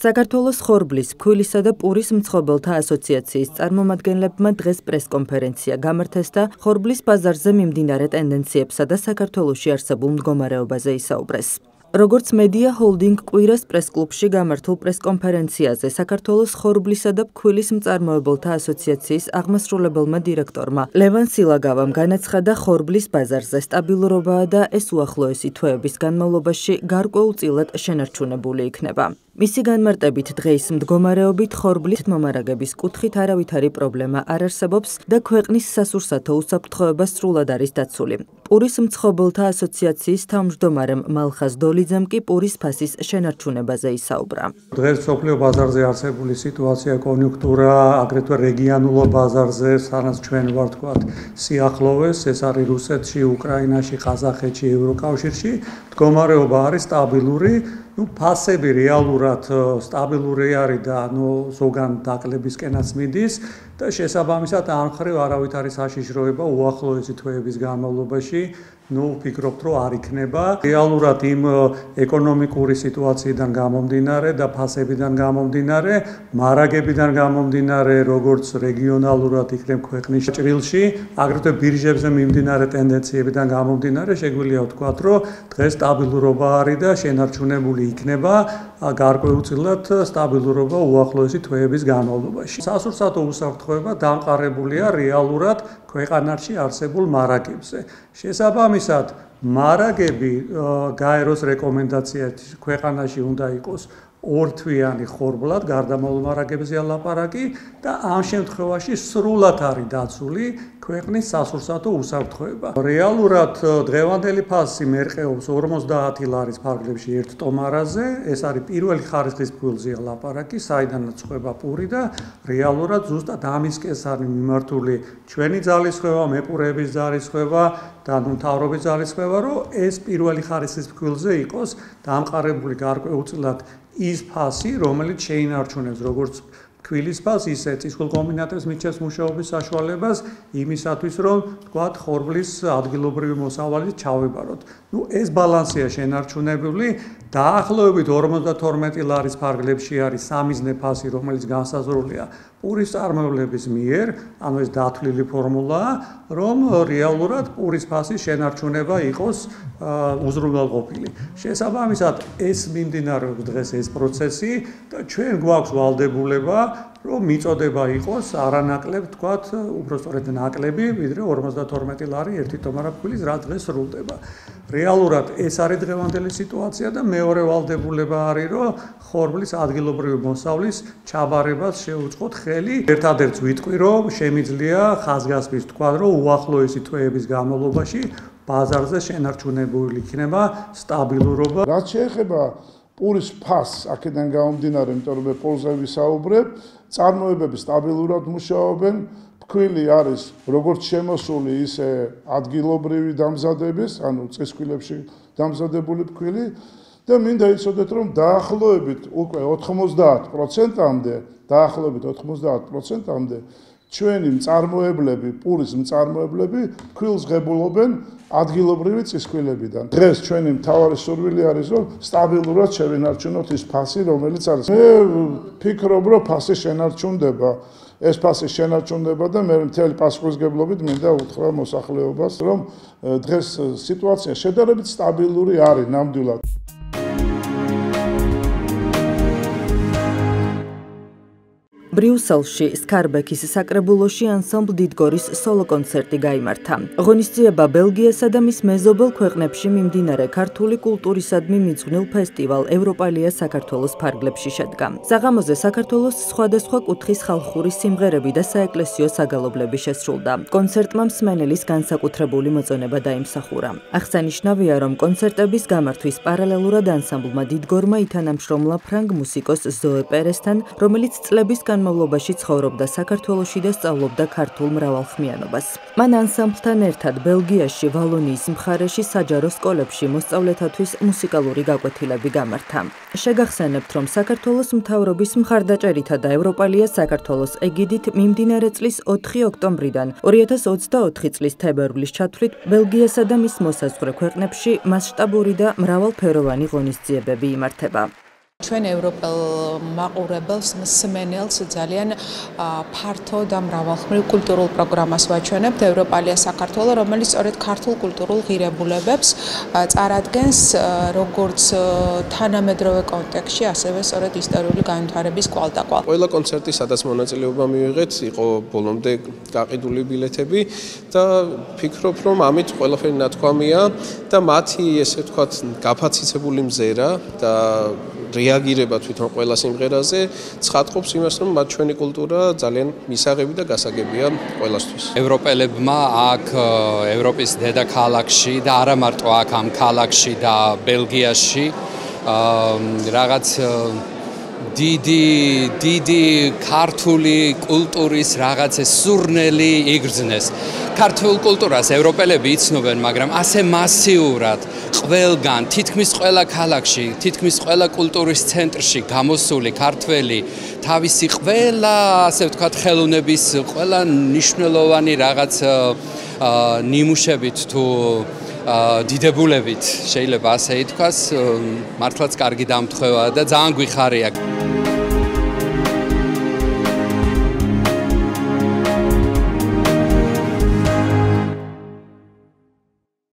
საქართველოს ხორბლის, ფქვილისა და პურის მცხოვრებელთა ასოციაციის წარმომადგენლებმა დღეს პრესკონფერენცია გამართეს და ხორბლის ბაზარზე მიმდინარე ტენდენციებსა და საქართველოში არსებულ მდგომარეობაზე ისაუბრეს. Როგორც მედია ჰოლდინგ კვირას პრესკლუბში გამართულ პრესკონფერენციაზე საქართველოს ხორბლისა და ფქვილის მწარმოებელთა ასოციაციის აღმასრულებელმა დირექტორმა ლევან სილაგავამ განაცხადა ხორბლის ბაზარზე სტაბილურობაა და ეს უახლოესი თვეების განმავლობაში გარკვეულწილად შენარჩუნებული იქნება. Მისი განმარტებით დღეის მდგომარეობით ხორბლის მომარაგების კუთხით არავითარი პრობლემა არ არსებობს და ქვეყნის სასურსათო უსაფრთხოება სრულად არის დაცული. პურის მცხოვრებელთა ასოციაციის თავმჯდომარემ მალხაზ დოლიძემ კი პურის ფასის შენარჩუნებაზე ისაუბრა. დღეს მსოფლიო ბაზარზე არსებული სიტუაცია, კონიუნქტურა, აგრეთვე რეგიონულ ბაზარზე, სადაც ჩვენ ვართ ვთქვათ, სიახლოვეს, ეს არის რუსეთში, უკრაინაში, ყაზახეთში, ევროკავშირში, მდგომარეობა არის სტაბილური. ფასები რეალურად სტაბილური არის და ზოგან დაკლებისკენაც მიდის და შესაბამისად ამ მხრივ არავით არის საშიშროება უახლოესი თვეების განმავლობაში. ვფიქრობთ, რომ არ იქნება. რეალურად იმ ეკონომიკური სიტუაციიდან გამომდინარე და ფასებიდან გამომდინარე, მარაგებიდან გამომდინარე, როგორც რეგიონალურად იქნებ ქვეყნის ჭრილში, აგრეთვე ბირჟებზე მიმდინარე ტენდენციებიდან გამომდინარე, შეგვიძლია ვთქვათ, რომ დღეს სტაბილურობა არის და შენარჩუნებული იქნება გარკვეულწილად სტაბილურობა უახლოესი თვეების განმავლობაში. სასურსათო უსაფრთხოება დამყარებულია რეალურად ქვეყანაში არსებულ მარაგებზე. შესაბამისად, მარაგები გაეროს რეკომენდაციით ქვეყანაში უნდა იყოს ორთვიანი ხორბლად, გარდამავალ მარაგებზეა ლაპარაკი და ამ შემთხვევაში სრულად არის დაცული ქვეყნის სასურსათო უსაფრთხოება. რეალურად დღევანდელი ფასი მერყეობს 50 ლარის ფარგლებში 1 ტომარაზე, ეს არის პირველი ხარისხის ფქვილზეა ლაპარაკი, საიდანაც ხვება პური და რეალურად ზუსტად ამისკენ არის მიმართული ჩვენი ძალისხმევა, მეპურეების ძალისხმევა და მთავრობის ძალისხმევა, რომ ეს პირველი ხარისხის ფქვილზე იყოს დამყარებული გარკვეულწილად ის ფასი, რომელიც შეინარჩუნებს როგორც ფქვილის ფასს, ისე წისქვილ კომბინატებს მიჩნევს მუშაობის საშუალებას იმისათვის, რომ თქვათ ხორბლის ადგილობრივი მოსავალით ჩავებაროთ. ეს ბალანსია შენარჩუნებული, დაახლოებით 52 ლარის ფარგლებში არის სამიზნე ფასი, რომელიც განსაზღვრულია პურის წარმოებლების მიერ, ანუ ეს დათვლილი ფორმულაა, რომ რეალურად პურის ფასის შენარჩუნება იყოს უზრუნველყოფილი. შესაბამისად, ეს მიმდინარეობს დღეს ეს პროცესი და ჩვენ გვაქვს ვალდებულება, რომ მიწოდება იყოს არანაკლებ, თქვათ, უბრალოდ ნაკლები, ვიდრე 52 ლარი 1 ტომარა ფქვილის, რა დღეს სრულდება. რეალურად ეს არის დღევანდელი სიტუაცია და მეორე ვალდებულება არის, რომ ხორბლის ადგილობრივი მოსავლის ჩაბარებას შეუწყოთ ხელი. ერთადერთს ვიტყვი, რომ შემიძლია ხაზგასმის თქვა, რომ უახლოესი თვეების განმავლობაში ბაზარზე შენარჩუნებული იქნება სტაბილურობა. რაც შეეხება პურის ფასს, აქედან გამომდინარე, იმიტომ რომ პულზე ვისაუბრებ, წარმოებები სტაბილურად მუშაობენ. ფქვილი არის როგორც შემოსული, ისე ადგილობრივი დამზადების, ანუ წისქვილებში დამზადებული ფქვილი და მინდა იცოდეთ, რომ დაახლოებით უკვე 90%-მდე ჩვენი მწარმოებლები, პურის მწარმოებლები ფქვილს ღებულობენ ადგილობრივი წისქვილებიდან. დღეს ჩვენი მთავარი სურვილი არის, რომ სტაბილურად შევინარჩუნოთ ის ფასი, რომელიც არის. მე ვფიქრობ, რომ ფასი შენარჩუნდება. ეს ფასი შენარჩუნდება და მე მთელი პასუხისმგებლობით მინდა უთხრა მოსახლეობას, რომ დღეს სიტუაცია შედარებით სტაბილური არის ნამდვილად. ბრიუსელში, სკარბექის საკრებულოში ანსამბლ დიდგორის სოლო კონცერტი გაიმართა. ღონისძიება ბელგიასა და მის მეზობელ ქვეყნებში მიმდინარე ქართული კულტურისადმი მიძღვნილ ფესტივალ ევროპალია საქართველოს ფარგლებში შედგა. საღამოზე საქართველოს სხვადასხვა კუთხის ხალხური სიმღერები და საეკლესიო საგალობლები შესრულდა. კონცერტმა მსმენელის განსაკუთრებული მოწონება დაიმსახურა. აღსანიშნავია, რომ კონცერტების გამართვის პარალელურად ანსამბლმა დიდგორმა ითანამშრომლა ფრანგ მუსიკოს ზოე პერესთან, რომელიც წლების განმავლობაში ცხოვრობდა საქართველოში და სწავლობდა ქართულ მრავალხმიანობას. მან ანსამბლთან ერთად ბელგიაში, ვალონიის მხარეში საჯარო სკოლებში მოსწავლეთათვის მუსიკალური გაკვეთილები გამართა. შეგახსენებთ, რომ საქართველოს მთავრობის მხარდაჭერითა და ევროპალია საქართველოს ეგიდით მიმდინარე წლის 4 ოქტომბრიდან 2024 წლის თებერვლის ჩათვლით ბელგიასა და მის მოსაზღვრე ქვეყნებში მასშტაბური და მრავალფეროვანი ღონისძიებები იმართება. ჩვენ ევროპელ მაყურებელს მსმენელს ძალიან ფართო და მრავალხმრივ კულტურულ პროგრამას ვაჩვენებთ ევროპალია საქართველო, რომელიც სწორედ ქართულ კულტურულ ღირებულებებს წარადგენს როგორც თანამედროვე კონტექსტში, ასევე სწორედ ისტორიული განვითარების კვალდაკვალ. ყველა კონცერტი, სადაც მონაწილეობა მივიღეთ, იყო ბოლომდე გაყიდული ბილეთები და ფიქრობ, რომ ამით ყველაფერი ნათქვამია და მათი, ესე ვთქვათ, გაფაციცებული მზერა და რეაგირება თვითონ ყველა სიმღერაზე ცხადყოფს იმას, რომ მათ ჩვენი კულტურა ძალიან მისაღები და გასაგებია ყველასთვის. ევროპელებმა აქ ევროპის დედაქალაქში და არა მარტო აქ ამ ქალაქში და ბელგიაში რაღაც დიდი ქართული კულტურის რაღაც სურნელი იგრძნეს. ქართულ კულტურას ევროპელები იცნობენ, მაგრამ ასე მასიურად ყველგან, თითქმის ყველა ქალაქში, თითქმის ყველა კულტურის ცენტრში გამოსული ქართველი თავისი ყველა, ასე ვთქვათ, ხელოვნების ყველა მნიშვნელოვანი რაღაც ნიმუშებით თუ დიდებულებით შეიძლება ასე ითქვას, მართლაც კარგი დამთხევა და ძალიან გვიხარია.